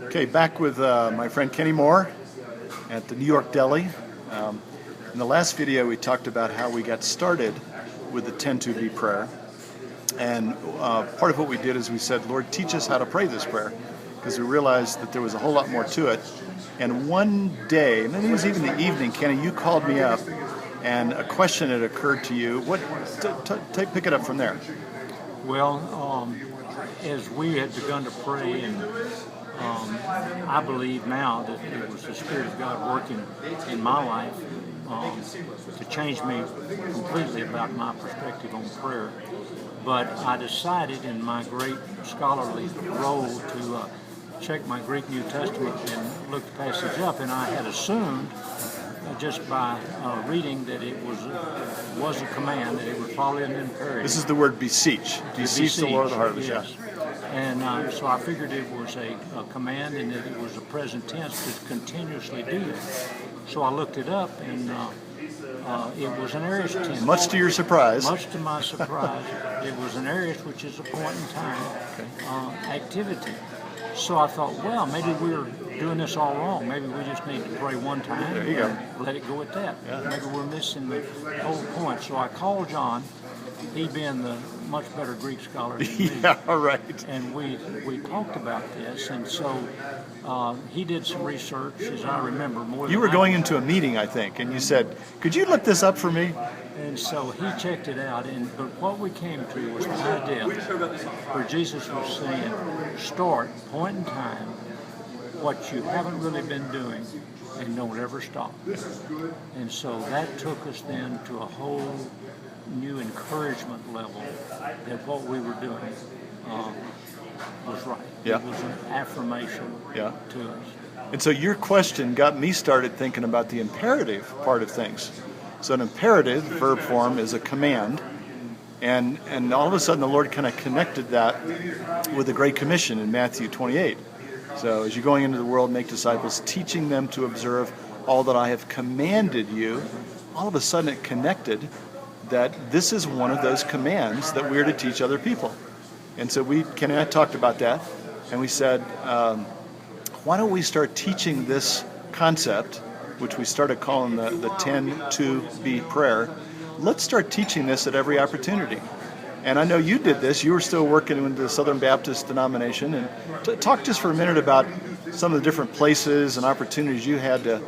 Okay, back with my friend Kenny Moore at the New York Deli. In the last video, we talked about how we got started with the 10-2-B prayer. And part of what we did is we said, Lord, teach us how to pray this prayer, because we realized that there was a whole lot more to it. And one day, and it was even the evening, Kenny, you called me up, and a question had occurred to you. Pick it up from there. Well, as we had begun to pray, and I believe now that it was the Spirit of God working in my life to change me completely about my perspective on prayer. But I decided in my great scholarly role to check my Greek New Testament and look the passage up, and I had assumed just by reading that it was a command, that it was probably an imperative. This is the word beseech. Beseech the Lord of the harvest. Yes. And so I figured it was a command and that it was a present tense to continuously do it. So I looked it up, and it was an aorist tense. Much to your surprise. Much to my surprise. It was an aorist, which is a point in time activity. So I thought, well, maybe we're doing this all wrong. Maybe we just need to pray one time and let it go at that. Yeah. Maybe we're missing the whole point. So I called John, he being the much better Greek scholar than me. Yeah, right. And we talked about this, and so he did some research, as I remember. You were going into a meeting, I think, and you said, could you look this up for me? And so he checked it out, but what we came to was the idea where Jesus was saying, start, point in time, what you haven't really been doing, and don't ever stop. And so that took us then to a whole new encouragement level that what we were doing was right. Yeah. It was an affirmation to us. And so your question got me started thinking about the imperative part of things. So an imperative, verb form, is a command. And all of a sudden the Lord kind of connected that with the Great Commission in Matthew 28. So as you're going into the world, make disciples, teaching them to observe all that I have commanded you. All of a sudden it connected that this is one of those commands that we're to teach other people. And so Ken and I talked about that, and we said, why don't we start teaching this concept, which we started calling the 10-2-B prayer. Let's start teaching this at every opportunity. And I know you did this. You were still working with the Southern Baptist denomination. And talk just for a minute about some of the different places and opportunities you had to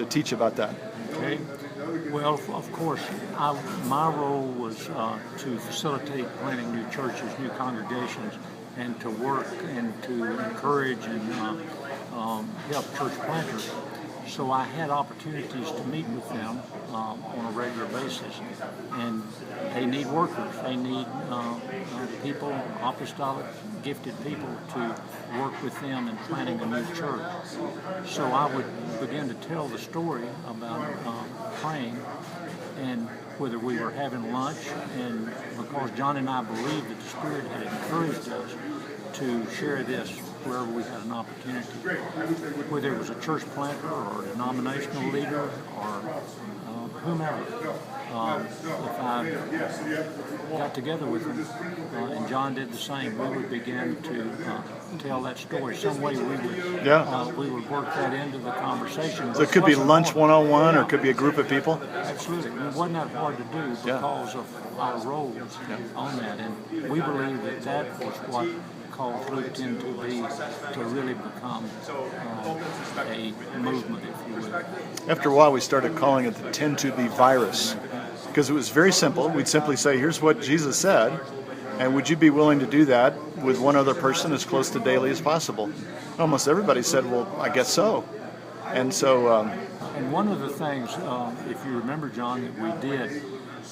teach about that. Okay. Well, of course, my role was to facilitate planting new churches, new congregations, and to work and to encourage and help church planters. So I had opportunities to meet with them on a regular basis, and they need workers. They need people, apostolic, gifted people to work with them in planting a new church. So I would begin to tell the story about praying, and whether we were having lunch, and because John and I believed that the Spirit had encouraged us to share this wherever we had an opportunity, whether it was a church planter or a denominational leader or whomever. If I got together with them and John did the same, we would begin to tell that story. Some way we would work that into the conversation. So it could be lunch one-on-one, or it could be a group of people? Absolutely. It wasn't that hard to do because of our roles on that. And we believe that was what caused Luke 10-2-B to really become a movement, if you will. After a while, we started calling it the 10-2-B virus, because it was very simple. We'd simply say, here's what Jesus said, and would you be willing to do that with one other person as close to daily as possible? Almost everybody said, well, I guess so. And so... and one of the things, if you remember, John, that we did,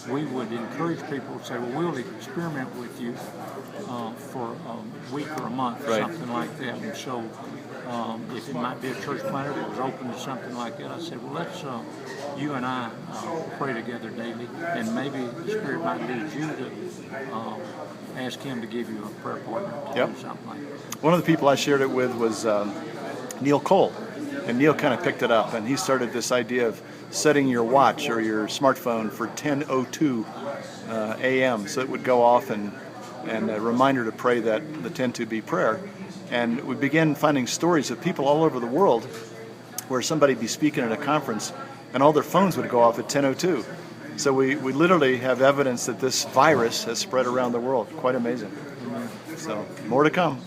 we would encourage people to say, well, we'll experiment with you for a week or a month, or something like that. And so if it might be a church planter that was open to something like that, I said, well, let's you and I pray together daily, and maybe the Spirit might lead you to ask Him to give you a prayer partner to do something like that. One of the people I shared it with was Neil Colt, and Neil kind of picked it up, and he started this idea of setting your watch or your smartphone for 10:02 a.m. so it would go off and and a reminder to pray that the 10-2-B prayer. And we began finding stories of people all over the world where somebody would be speaking at a conference and all their phones would go off at 10:02. So we literally have evidence that this virus has spread around the world. Quite amazing. So more to come.